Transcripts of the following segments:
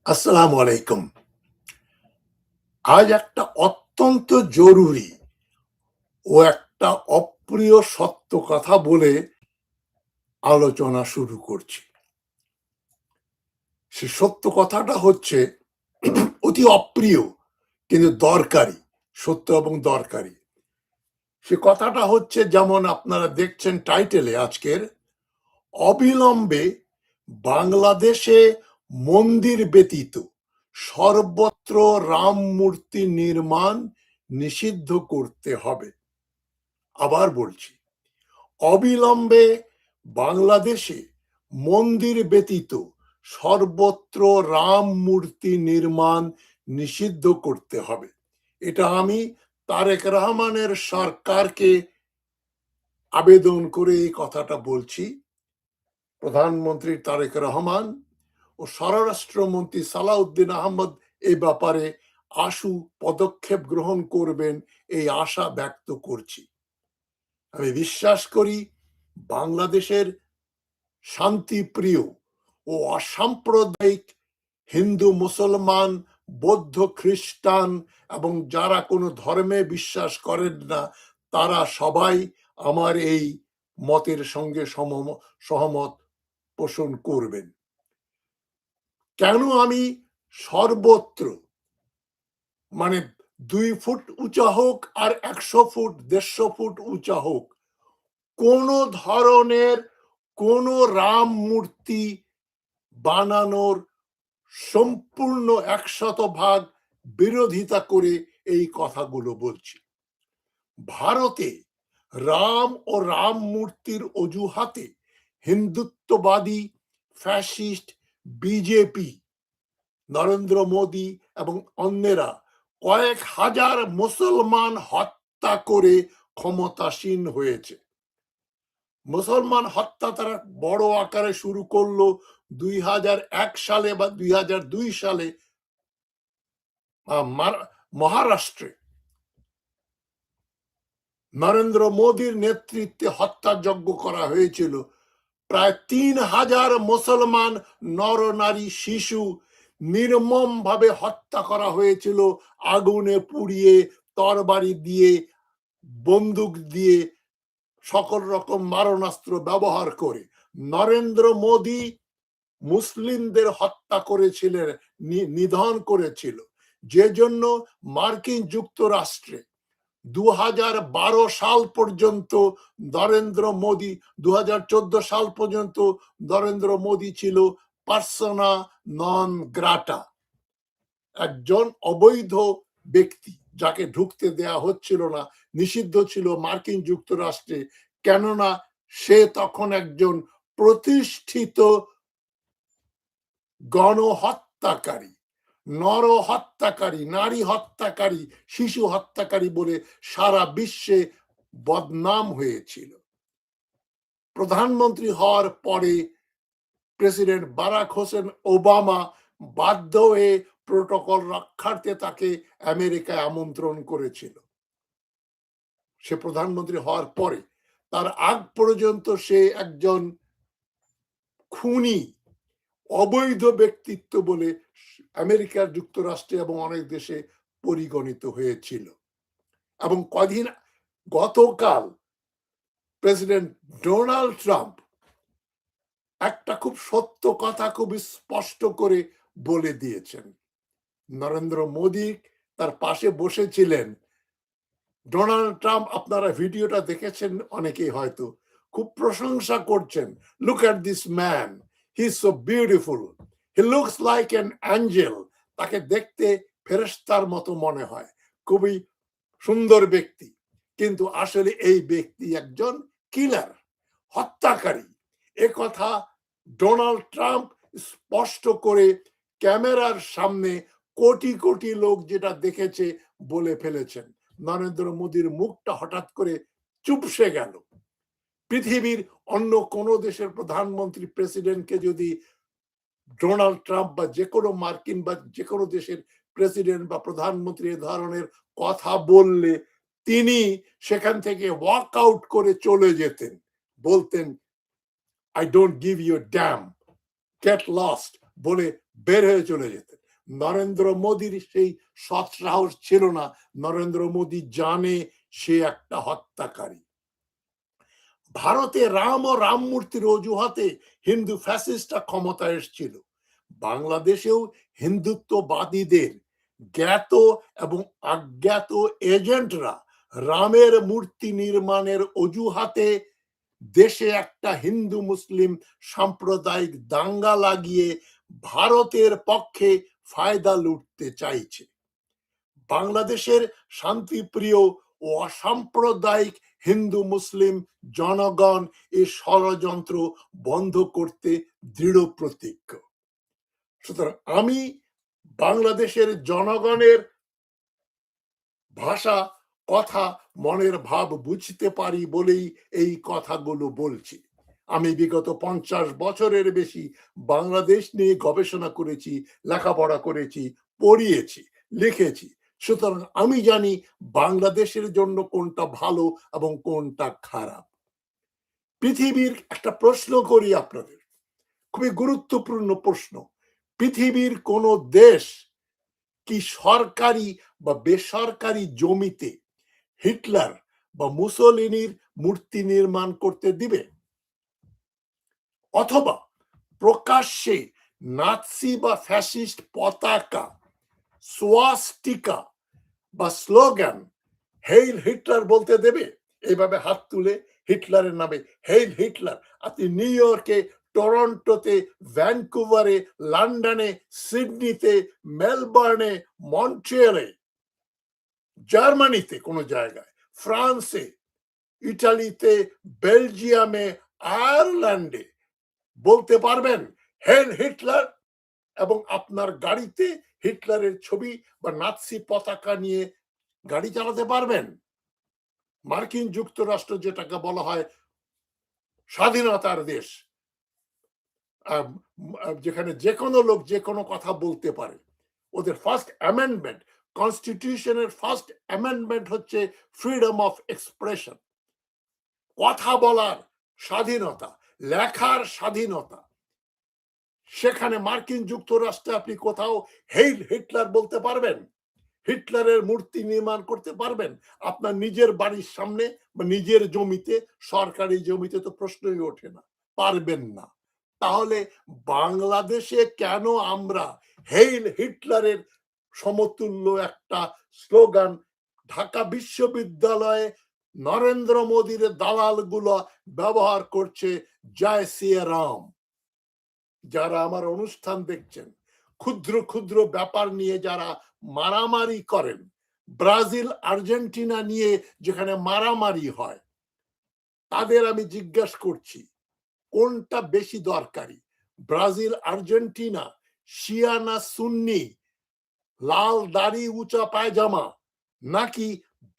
আসসালামু আলাইকুম। আজ একটা অত্যন্ত জরুরি ও একটা অপ্রিয় সত্য কথা বলে আলোচনা শুরু করছি। সে সত্য কথাটা হচ্ছে অতি অপ্রিয় কিন্তু দরকারি, সত্য এবং দরকারি। সে কথাটা হচ্ছে যেমন আপনারা দেখছেন টাইটেলে আজকের, অবিলম্বে বাংলাদেশে মন্দির ব্যতীত সর্বত্র রাম মূর্তি নির্মাণ নিষিদ্ধ করতে হবে। আবার বলছি, অবিলম্বে বাংলাদেশে মন্দির ব্যতীত সর্বত্র রাম মূর্তি নির্মাণ নিষিদ্ধ করতে হবে। এটা আমি তারেক রহমানের সরকারকে আবেদন করে এই কথাটা বলছি। প্রধানমন্ত্রী তারেক রহমান ও স্বরাষ্ট্রমন্ত্রী সালাউদ্দিন আহমদ এই ব্যাপারে আশু পদক্ষেপ গ্রহণ করবেন এই আশা ব্যক্ত করছি। আমি বিশ্বাস করি বাংলাদেশের শান্তিপ্রিয় ও অসাম্প্রদায়িক হিন্দু, মুসলমান, বৌদ্ধ, খ্রিস্টান এবং যারা কোনো ধর্মে বিশ্বাস করেন না তারা সবাই আমার এই মতের সঙ্গে সহমত পোষণ করবেন। কেন আমি সর্বত্র, মানে 2 ফুট উঁচা হোক আর 100 ফুট 150 ফুট উঁচা হোক, কোন ধরনের কোন রাম মূর্তি বানানোর সম্পূর্ণ 100% বিরোধিতা করে এই কথাগুলো বলছি। ভারতে রাম ও রাম মূর্তির অজুহাতে হিন্দুত্ববাদী ফ্যাসিস্ট বিজেপি, নরেন্দ্র মোদী এবং অন্যেরা কয়েক হাজার মুসলমান হত্যা করে ক্ষমতাসীন হয়েছে। মুসলমান হত্যা তারা বড় আকারে শুরু করলো 2001 সালে বা 2002 সালে মহারাষ্ট্রে নরেন্দ্র মোদীর নেতৃত্বে হত্যাযজ্ঞ করা হয়েছিল। প্রায় 3000 মুসলমান নরনারী শিশু নির্মম ভাবে হত্যা করা হয়েছিল, আগুনে পুড়িয়ে, তরবারি দিয়ে, বন্দুক দিয়ে, সকল রকম মারণাস্ত্র ব্যবহার করে। নরেন্দ্র মোদী মুসলিমদের হত্যা করেছিলেন, নিধন করেছিল, যে জন্য মার্কিন যুক্তরাষ্ট্রে 2012 সাল পর্যন্ত নরেন্দ্র মোদী, 2014 সাল পর্যন্ত নরেন্দ্র মোদী ছিল পার্সোনা নন গ্রাটা, একজন অবৈধ ব্যক্তি যাকে ঢুকতে দেয়া হচ্ছিল না, নিষিদ্ধ ছিল মার্কিন যুক্তরাষ্ট্রে। কেননা সে তখন একজন প্রতিষ্ঠিত গণহত্যাকারী, নর হত্যাকারী, নারী হত্যাকারী, শিশু হত্যাকারী বলে সারা বিশ্বে বদনাম হয়েছিল। প্রধানমন্ত্রী হওয়ার পরে প্রেসিডেন্ট বারাক হোসেন ওবামা বাধ্য হয়ে প্রোটোকল রক্ষার্থে তাকে আমেরিকায় আমন্ত্রণ করেছিল। সে প্রধানমন্ত্রী হওয়ার পরে, তার আগ পর্যন্ত সে একজন খুনি, অবৈধ ব্যক্তিত্ব বলে আমেরিকার যুক্তরাষ্ট্রে এবং অনেক দেশে পরিগণিত হয়েছিল। এবং গতকাল প্রেসিডেন্ট ডোনাল্ড ট্রাম্প একটা খুব সত্য কথা খুব স্পষ্ট করে বলে দিয়েছেন। নরেন্দ্র মোদী তার পাশে বসেছিলেন। ডোনাল্ড ট্রাম্প, আপনারা ভিডিওটা দেখেছেন অনেকেই হয়তো, খুব প্রশংসা করছেন। Look at this man, he is so beautiful, he looks like an Angel, তাকে দেখতে ফেরেশতার মতো মনে হয়, খুবই সুন্দর ব্যক্তি। কিন্তু আসলে এই ব্যক্তি একজন কিলার, হত্যাকারী। এ কথা ডোনাল্ড ট্রাম্প স্পষ্ট করে ক্যামেরার সামনে কোটি কোটি লোক যেটা দেখেছে বলে ফেলেছেন। নরেন্দ্র মোদীর মুখটা হঠাৎ করে চুপসে গেল। পৃথিবীর অন্য কোন দেশের প্রধানমন্ত্রী, প্রেসিডেন্টকে যদি ডোনাল্ড ট্রাম্প বা যে কোনো মার্কিন বা যে কোনো দেশের প্রেসিডেন্ট বা প্রধানমন্ত্রী এ ধরনের কথা বললে তিনি সেখান থেকে ওয়াক আউট করে চলে যেতেন, বলতেন I don't give you damn, get lost বলে বের হয়ে চলে যেতেন। নরেন্দ্র মোদীর সেই সৎ সাহস ছিল না। নরেন্দ্র মোদী জানে সে একটা হত্যাকারী। ভারতে রাম ও রাম মূর্তির অজুহাতে হিন্দু ফ্যাসিস্টরা ক্ষমতায় এসেছিল। বাংলাদেশেও হিন্দুত্ববাদীদের জ্ঞাত এবং অজ্ঞাত এজেন্টরা রামের মূর্তি নির্মাণের অজুহাতে দেশে একটা হিন্দু মুসলিম সাম্প্রদায়িক দাঙ্গা লাগিয়ে ভারতের পক্ষে ফায়দা লুটতে চাইছে। বাংলাদেশের শান্তিপ্রিয় ও অসাম্প্রদায়িক হিন্দু মুসলিম জনগণ এই ষড়যন্ত্র বন্ধ করতে দৃঢ় প্রতিজ্ঞ। সুতরাং আমি বাংলাদেশের জনগণের ভাষা, কথা, মনের ভাব বুঝতে পারি বলেই এই কথাগুলো বলছি। আমি বিগত 50 বছরের বেশি বাংলাদেশ নিয়ে গবেষণা করেছি, লেখাপড়া করেছি, পড়িয়েছি, লিখেছি। সুতরাং আমি জানি বাংলাদেশের জন্য কোনটা ভালো এবং কোনটা খারাপ। পৃথিবীর একটা প্রশ্ন করি আপনাদের, খুবই গুরুত্বপূর্ণ প্রশ্ন। পৃথিবীর কোন দেশ কি সরকারি বা বেসরকারি জমিতে হিটলার বা মুসোলিনির মূর্তি নির্মাণ করতে দিবে? অথবা প্রকাশ্যে নাৎসি বা ফ্যাসিস্ট পতাকা, সোয়াস্টিকা বা স্লোগান হেইল হিটলার বলতে দেবে? এইভাবে হাত তুলে হিটলারের নামে হেইল হিটলার। আপনি নিউ ইয়র্কে, টরন্টোতে, ভ্যানকুভারে, লন্ডনে, সিডনিতে, মেলবার্নে, মন্ট্রিয়ালে, জার্মানিতে কোন জায়গায়, ফ্রান্সে, ইটালিতে, বেলজিয়ামে, আয়ারল্যান্ডে বলতে পারবেন হেইল হিটলার? এবং আপনার গাড়িতে হিটলারের ছবি বা নাৎসি পতাকা নিয়ে গাড়ি চালাতে পারবেন? মার্কিন যুক্তরাষ্ট্র যেটাকে বলা হয় স্বাধীনতার দেশ, যেখানে যে কোনো লোক যে কোনো কথা বলতে পারে, ওদের ফার্স্ট অ্যামেন্ডমেন্ট, কনস্টিটিউশনের ফার্স্ট অ্যামেন্ডমেন্ট হচ্ছে ফ্রিডম অফ এক্সপ্রেশন, কথা বলার স্বাধীনতা, লেখার স্বাধীনতা। সেখানে মার্কিন যুক্তরাষ্ট্রে আপনি কোথাও হেইল হিটলার বলতে পারবেন? হিটলারের মূর্তি নির্মাণ করতে পারবেন আপনার নিজের বাড়ির সামনে বা নিজের জমিতে? সরকারি জমিতে তো প্রশ্নই ওঠে না, পারবেন না। তাহলে বাংলাদেশে কেন আমরা হেইল হিটলারের সমতুল্য একটা স্লোগান ঢাকা বিশ্ববিদ্যালয়ে নরেন্দ্র মোদীর দালালগুলো ব্যবহার করছে? জয় শ্রীরাম। যারা আমার অনুষ্ঠান দেখছেন, ক্ষুদ্র ক্ষুদ্র ব্যাপার নিয়ে যারা মারামারি করেন, ব্রাজিল আর্জেন্টিনা নিয়ে যেখানে মারামারি হয়, তাদের আমি জিজ্ঞাসা করছি কোনটা বেশি দরকারি? ব্রাজিল আর্জেন্টিনা, শিয়া না সুন্নি, লাল দাড়ি উঁচা পায়জামা, নাকি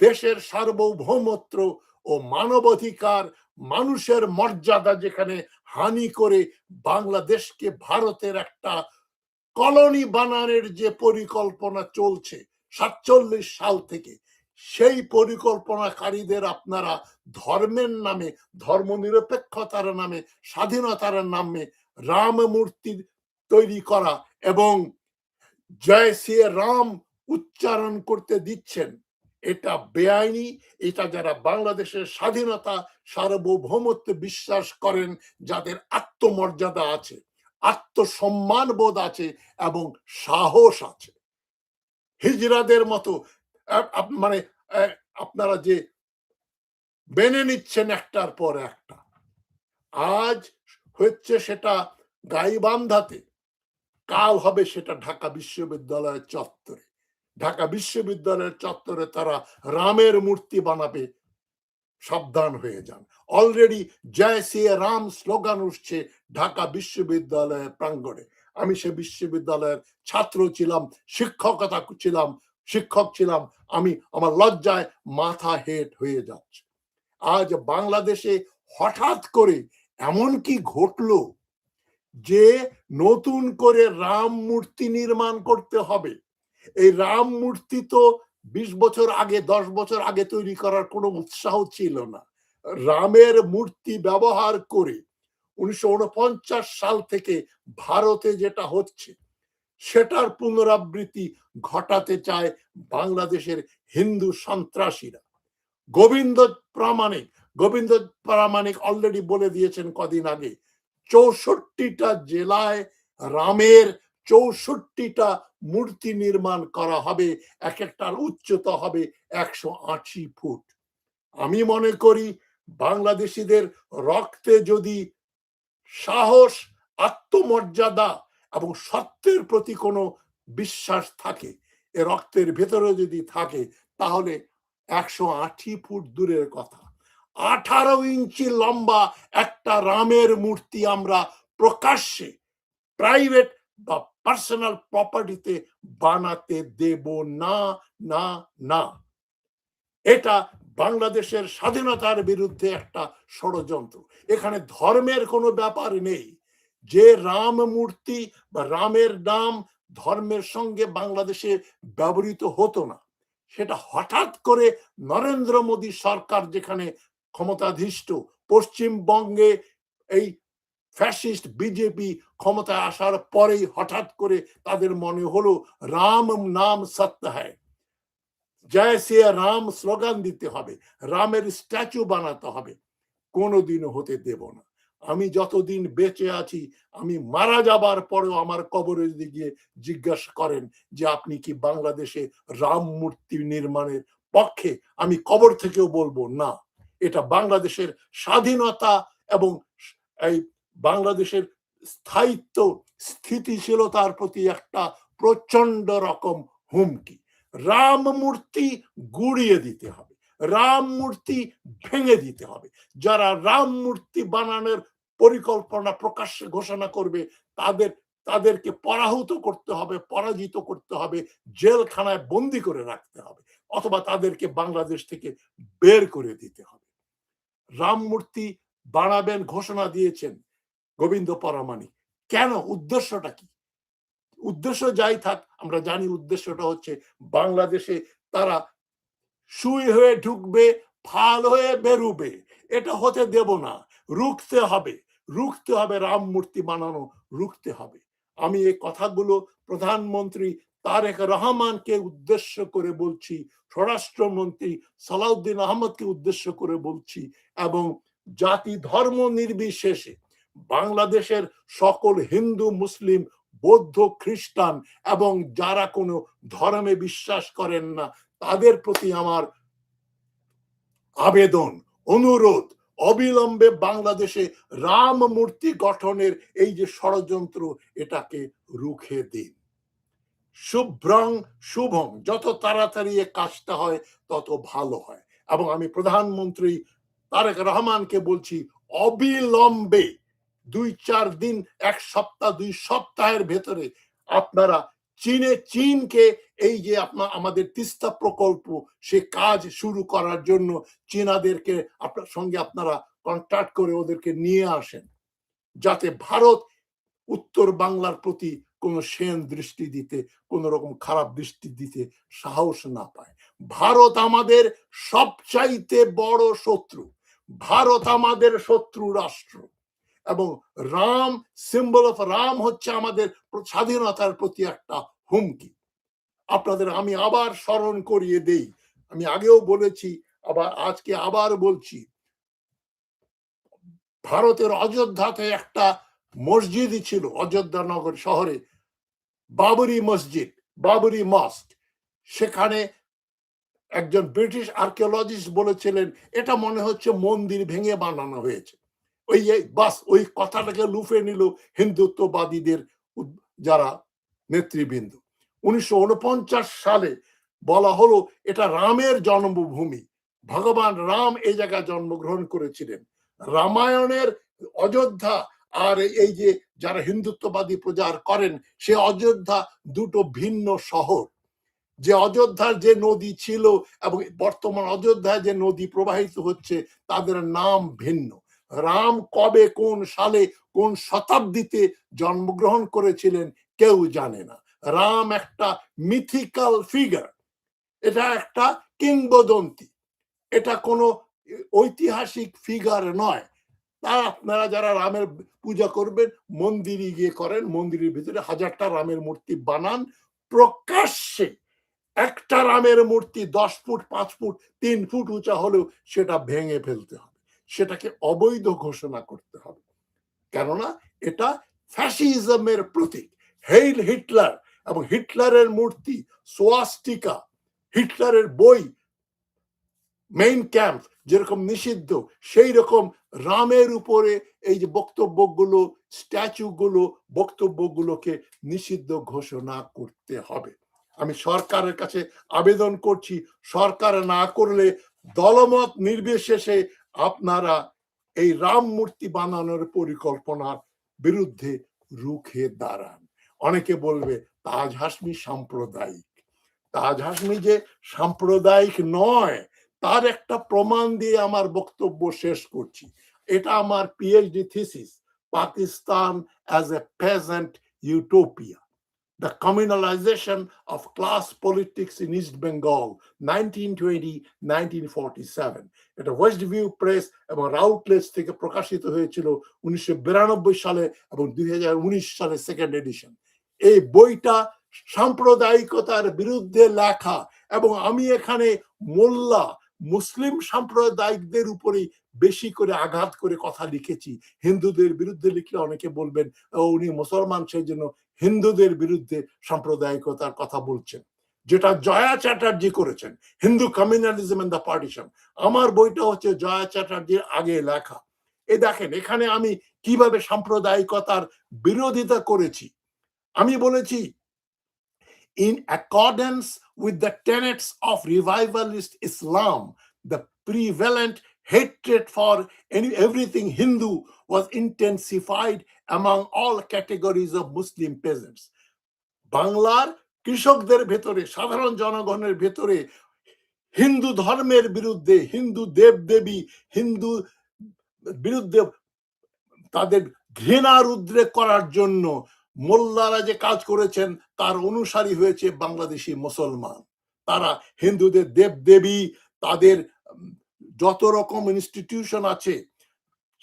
দেশের সার্বভৌমত্ব ও মানবাধিকার, মানুষের মর্যাদা যেখানে হানি করে বাংলাদেশকে ভারতের একটা কলোনি বানানোর যে পরিকল্পনা চলছে 47 সাল থেকে, সেই পরিকল্পনাকারীদের আপনারা ধর্মের নামে, ধর্মনিরপেক্ষতার নামে, স্বাধীনতার নামে রাম মূর্তি তৈরি করা এবং জয় শ্রী রাম উচ্চারণ করতে দিচ্ছেন। এটা বেআইনি। এটা যারা বাংলাদেশের স্বাধীনতা, সার্বভৌমত্বে বিশ্বাস করেন, যাদের আত্মমর্যাদা আছে, আত্মসম্মান বোধ আছে এবং সাহস আছে, হিজড়াদের মতো মানে আপনারা যে মেনে নিচ্ছেন একটার পর একটা, আজ হচ্ছে সেটা গাইবান্ধাতে, কাল হবে সেটা ঢাকা বিশ্ববিদ্যালয়ের চত্বরে। ঢাকা বিশ্ববিদ্যালয়ের চত্বরে তারা রামের মূর্তি বানাবে, সাবধান হয়ে যান। অলরেডি জয় শ্রী রাম স্লোগান উঠছে ঢাকা বিশ্ববিদ্যালয়ের প্রাঙ্গণে। আমি সে বিশ্ববিদ্যালয়ের ছাত্র ছিলাম, শিক্ষক ছিলাম। আমি আমার লজ্জায় মাথা হেট হয়ে যাচ্ছে। আজ বাংলাদেশে হঠাৎ করে এমন কি ঘটলো যে নতুন করে রাম মূর্তি নির্মাণ করতে হবে? এই রাম মূর্তি তো 20 বছর আগে, 10 বছর আগে তৈরি করার কোনো উৎসাহ ছিল না। রামের মূর্তি ব্যবহার করে 1949 সাল থেকে ভারতে যেটা হচ্ছে, সেটার পুনরাবৃত্তি ঘটাতে চায় বাংলাদেশের হিন্দু সন্ত্রাসীরা। গোবিন্দ প্রামাণিক অলরেডি বলে দিয়েছেন কদিন আগে, 64টা জেলায় রামের 64টা মূর্তি নির্মাণ করা হবে, এক একটার উচ্চতা হবে 180 ফুট। আমি মনে করি বাংলাদেশিদের রক্তে যদি সাহস, আত্মমর্যাদা এবং সত্যের প্রতি কোনো বিশ্বাস থাকে, এ রক্তের ভেতরে যদি থাকে, তাহলে 180 ফুট দূরের কথা, 18 ইঞ্চি লম্বা একটা রামের মূর্তি আমরা প্রকাশ্যে প্রাইভেট বা পার্সোনাল প্রপার্টিতে বানাতে দেব না, না, না। এটা বাংলাদেশের স্বাধীনতার বিরুদ্ধে একটা ষড়যন্ত্র। এখানে ধর্মের কোনো ব্যাপার নেই। যে রাম মূর্তি বা রামের নাম ধর্মের সঙ্গে বাংলাদেশে ব্যবহৃত হতো না, সেটা হঠাৎ করে নরেন্দ্র মোদী সরকার যেখানে ক্ষমতাধীষ্ট, পশ্চিমবঙ্গে এই ফ্যাসিস্ট বিজেপি ক্ষমতায় আসার পরেই হঠাৎ করে তাদের মনে হলো রাম নাম সত্য হয়, জয় শ্রী রাম স্লোগান দিতে হবে, রামের স্ট্যাচু বানাতে হবে। কোনোদিনও হতে দেব না। আমি যতদিন বেঁচে আছি, আমি মারা যাবার পরেও আমার কবরে যদি গিয়ে জিজ্ঞাসা করেন যে আপনি কি বাংলাদেশে রাম মূর্তি নির্মাণের পক্ষে, আমি কবর থেকেও বলবো না। এটা বাংলাদেশের স্বাধীনতা এবং এই বাংলাদেশের স্থায়িত্ব, স্থিতিশীলতার প্রতি একটা প্রচন্ড রকম হুমকি। রাম মূর্তি গুড়িয়ে দিতে হবে, রাম মূর্তি ভেঙে দিতে হবে। যারা রাম মূর্তি বানানোর পরিকল্পনা প্রকাশ্যে ঘোষণা করবে, তাদেরকে পরাহত করতে হবে, পরাজিত করতে হবে, জেলখানায় বন্দি করে রাখতে হবে, অথবা তাদেরকে বাংলাদেশ থেকে বের করে দিতে হবে। রাম মূর্তি বানাবেন ঘোষণা দিয়েছেন গোবিন্দ প্রামাণিক। কেন? উদ্দেশ্যটা কি? উদ্দেশ্য যাই থাক, আমরা জানি উদ্দেশ্যটা হচ্ছে বাংলাদেশে তারা সুই হয়ে ঢুকবে, ফাল হয়ে বেরুবে। এটা হতে দেব না। রুখতে হবে, রুখতে হবে, রাম মূর্তি বানানো রুখতে হবে। আমি এই কথাগুলো প্রধানমন্ত্রী তারেক রহমানকে উদ্দেশ্য করে বলছি, স্বরাষ্ট্রমন্ত্রী সালাউদ্দিন আহমদকে উদ্দেশ্য করে বলছি, এবং জাতি ধর্ম নির্বিশেষে বাংলাদেশের সকল হিন্দু, মুসলিম, বৌদ্ধ, খ্রিস্টান এবং যারা কোনো ধর্মে বিশ্বাস করেন না, তাদের প্রতি আমার আবেদন, অনুরোধ, অবিলম্বে বাংলাদেশে রাম মূর্তি গঠনের এই যে ষড়যন্ত্র, এটাকে রুখে দিন। শুভ্রং শুভং, যত তাড়াতাড়ি এ কাজটা হয় তত ভালো হয়। এবং আমি প্রধানমন্ত্রী তারেক রহমানকে বলছি, অবিলম্বে 2-4 দিন, 1 সপ্তাহ, 2 সপ্তাহের ভেতরে আপনারা চীনকে এই যে আমাদের তিস্তা প্রকল্প, সে কাজ শুরু করার জন্য চীনাদেরকে আপনার সঙ্গে আপনারা কন্ট্যাক্ট করে ওদেরকে নিয়ে আসেন, যাতে ভারত উত্তর বাংলার প্রতি কোনো সেন দৃষ্টি দিতে, কোন রকম খারাপ দৃষ্টি দিতে সাহস না পায়। ভারত আমাদের সবচাইতে বড় শত্রু, ভারত আমাদের শত্রু রাষ্ট্র, এবং রাম, সিম্বল অফ রাম হচ্ছে আমাদের স্বাধীনতার প্রতি একটা হুমকি। আপনাদের আমি আবার স্মরণ করিয়ে দেই, আমি আগেও বলেছি, আবার আজকে আবার বলছি, ভারতের অযোধ্যাতে একটা মসজিদই ছিল, অযোধ্যা নগর শহরে বাবরি মসজিদ, বাবরি মস্ক। সেখানে একজন ব্রিটিশ আর্কিওলজিস্ট বলেছিলেন এটা মনে হচ্ছে মন্দির ভেঙে বানানো হয়েছে। ওই বাস ওই কথাটাকে লুফে নিল হিন্দুত্ববাদীদের যারা নেতৃবৃন্দ। 1949 সালে বলা হলো এটা রামের জন্মভূমি, ভগবান রাম এই জায়গায় জন্মগ্রহণ করেছিলেন। রামায়ণের অযোধ্যা আর এই যে যারা হিন্দুত্ববাদী প্রচার করেন, সে অযোধ্যা দুটো ভিন্ন শহর। যে অযোধ্যার যে নদী ছিল এবং বর্তমান অযোধ্যায় যে নদী প্রবাহিত হচ্ছে, তাদের নাম ভিন্ন। রাম কবে, কোন সালে, কোন শতাব্দীতে জন্মগ্রহণ করেছিলেন কেউ জানে না। রাম একটা মিথিক্যাল ফিগার, এটা একটা কিংবদন্তি, এটা কোনো ঐতিহাসিক ফিগার নয়। তা আপনারা যারা রামের পূজা করবেন মন্দিরে গিয়ে করেন, মন্দিরের ভিতরে হাজারটা রামের মূর্তি বানান, প্রকাশ্যে একটা রামের মূর্তি 10 ফুট 5 ফুট 3 ফুট উঁচা হলেও সেটা ভেঙে ফেলতে হবে, সেটাকে অবৈধ ঘোষণা করতে হবে। কেননা এটা ফ্যাসিজমের প্রতীক। হেইল হিটলার এবং হিটলারের মূর্তি, সোয়াস্টিকা, হিটলারের বই মেইন ক্যাম্প যেরকম নিষিদ্ধ, সেই রকম রামের উপরে এই যে বক্তব্যগুলো, স্ট্যাচুগুলো, বক্তব্যগুলোকে নিষিদ্ধ ঘোষণা করতে হবে। আমি সরকারের কাছে আবেদন করছি, সরকার না করলে দলমত নির্বিশেষে আপনারা এই রাম মূর্তি বানানোর পরিকল্পনার বিরুদ্ধে রুখে দাঁড়ান। অনেকে বলবে তাজ হাসমি সাম্প্রদায়িক। তাজ হাসমি যে সাম্প্রদায়িক নয় তার একটা প্রমাণ দিয়ে আমার বক্তব্য শেষ করছি। এটা আমার PhD thesis, Pakistan as a peasant utopia, the communalization of class politics in East Bengal 1920-1947। এটা ওয়েস্ট ভিউ প্রেস এবং রাউটলেটস থেকে প্রকাশিত হয়েছিল 1992 সালে এবং 2019 সালে সেকেন্ড এডিশন। এই বইটা সাম্প্রদায়িকতার বিরুদ্ধে লেখা এবং আমি এখানে মোল্লা মুসলিম সাম্প্রদায়িকদের উপরে বেশি করে আঘাত করে কথা লিখেছি। হিন্দুদের বিরুদ্ধে লিখলে অনেকে বলবেন উনি মুসলমান, সেই জন্য হিন্দুদের বিরুদ্ধে সাম্প্রদায়িকতার কথা বলছেন, যেটা জয়া চ্যাটার্জি করেছেন, Hindu communalism and the partition. আমার বইটা হচ্ছে জয়া চ্যাটার্জির আগে লেখা। এই দেখেন এখানে আমি কিভাবে সাম্প্রদায়িকতার বিরোধিতা করেছি। আমি বলেছি, in accordance with the tenets of revivalist Islam, the prevalent hatred for everything Hindu was intensified among all categories of Muslim peasants. বাংলার কৃষকদের ভেতরে, সাধারণ জনগণের ভেতরে হিন্দু ধর্মের বিরুদ্ধে, হিন্দু দেবদেবী, হিন্দু বিরুদ্ধে তাদের ঘৃণার উদ্রেক করার জন্য মোল্লারা যে কাজ করেছেন তার অনুসারী হয়েছে বাংলাদেশি মুসলমান। তারা হিন্দুদের দেবদেবী, তাদের যত রকম ইনস্টিটিউশন আছে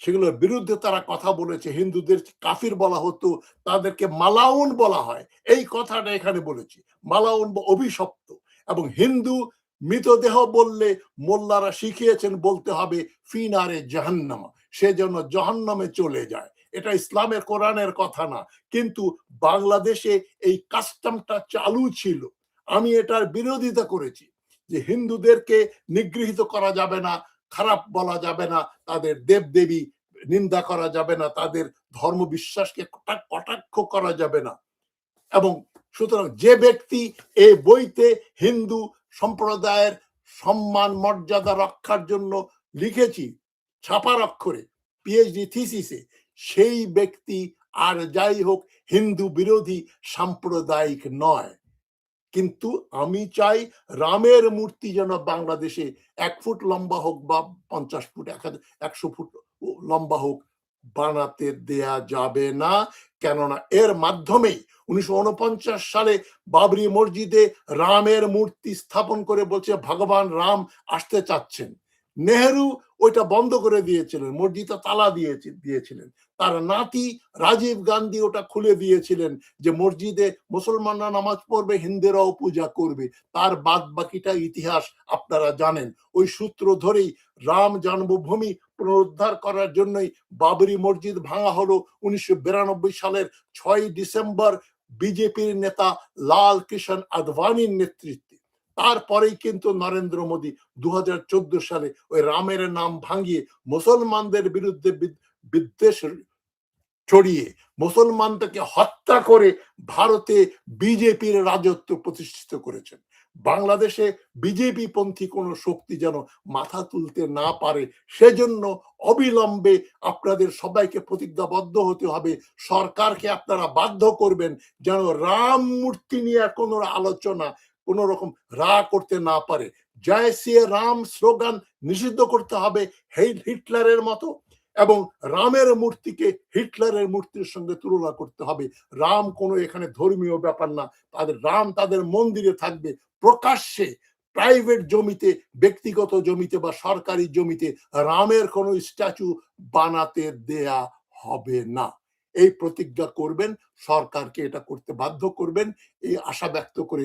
সেগুলোর বিরুদ্ধে তারা কথা বলেছে। হিন্দুদের কাফির বলা হতো, তাদেরকে মালাউন বলা হয়, এই কথাটা এখানে বলেছি, মালাউন বা অভিশপ্ত। এবং হিন্দু মৃতদেহ বললে মোল্লারা শিখিয়েছেন বলতে হবে ফিনারে জাহান্নামা, সেজন্য জাহান্নামে চলে যায়। এটা ইসলামের কোরআনের কথা না, কিন্তু বাংলাদেশে এই কাস্টমটা চালু ছিল। আমি এটার বিরোধিতা করেছি যে হিন্দুদেরকে নিগৃহীত করা যাবে না, খারাপ বলা যাবে না, তাদের দেবদেবী নিন্দা করা যাবে না, তাদের ধর্ম বিশ্বাসকে কটাক্ষ করা যাবে না। এবং সুতরাং যে ব্যক্তি এই বইতে হিন্দু সম্প্রদায়ের সম্মান মর্যাদা রক্ষার জন্য লিখেছি ছাপার অক্ষরে পিএইচডি থিসিসে, সেই ব্যক্তি আর যাই হোক হিন্দু বিরোধী সাম্প্রদায়িক নয়। কিন্তু আমি চাই রামের মূর্তি যেন বাংলাদেশে 1 ফুট লম্বা হোক বা 50 ফুট 100 ফুট লম্বা হোক, বানাতে দেয়া যাবে না। কেননা এর মাধ্যমেই 1949 সালে বাবরি মসজিদে রামের মূর্তি স্থাপন করে বলছে ভগবান রাম আসতে চাচ্ছেন। নেহেরু ওইটা বন্ধ করে দিয়েছিলেন, মসজিদে তালা দিয়েছিলেন। তার নাতি রাজীব গান্ধী ওটা খুলে দিয়েছিলেন যে মসজিদে মুসলমানরা নামাজ পড়বে, হিন্দুরাও পূজা করবে। তার বাদ বাকিটা ইতিহাস আপনারা জানেন। ওই সূত্র ধরেই রাম জন্মভূমি পুনরুদ্ধার করার জন্যই বাবরি মসজিদ ভাঙা হলো 1992 সালের 6 ডিসেম্বর বিজেপির নেতা লাল কৃষ্ণ আদবানির নেতৃত্বে। তারপরেই কিন্তু নরেন্দ্র মোদী 2014 সালে ওই রামের নাম ভাঙিয়ে মুসলমানদের বিরুদ্ধে বিদ্বেষ ছড়িয়ে মুসলমানদেরকে হত্যা করে ভারতে বিজেপির রাজত্ব প্রতিষ্ঠিত করেছেন। বাংলাদেশে বিজেপি পন্থী কোন শক্তি যেন মাথা তুলতে না পারে, সেজন্য অবিলম্বে আপনাদের সবাইকে প্রতিজ্ঞাবদ্ধ হতে হবে। সরকারকে আপনারা বাধ্য করবেন যেন রাম মূর্তি নিয়ে কোনো আলোচনা কোন রকম করতে না পারে। জয় শ্রী রাম স্লোগান নিষিদ্ধ করতে হবে হিটলারের মতো, এবং রামের মূর্তিকে হিটলারের মূর্তির সঙ্গে তুলনা করতে হবে। রাম কোনো এখানে ধর্মীয় ব্যাপার না, তাদের রাম তাদের মন্দিরে থাকবে, প্রকাশ্যে প্রাইভেট জমিতে, ব্যক্তিগত জমিতে বা সরকারি জমিতে রামের কোনো স্ট্যাচু বানাতে দেয়া হবে না। এই প্রতিজ্ঞা করবেন, সরকারকে এটা করতে বাধ্য করবেন। এই আশা ব্যক্ত করে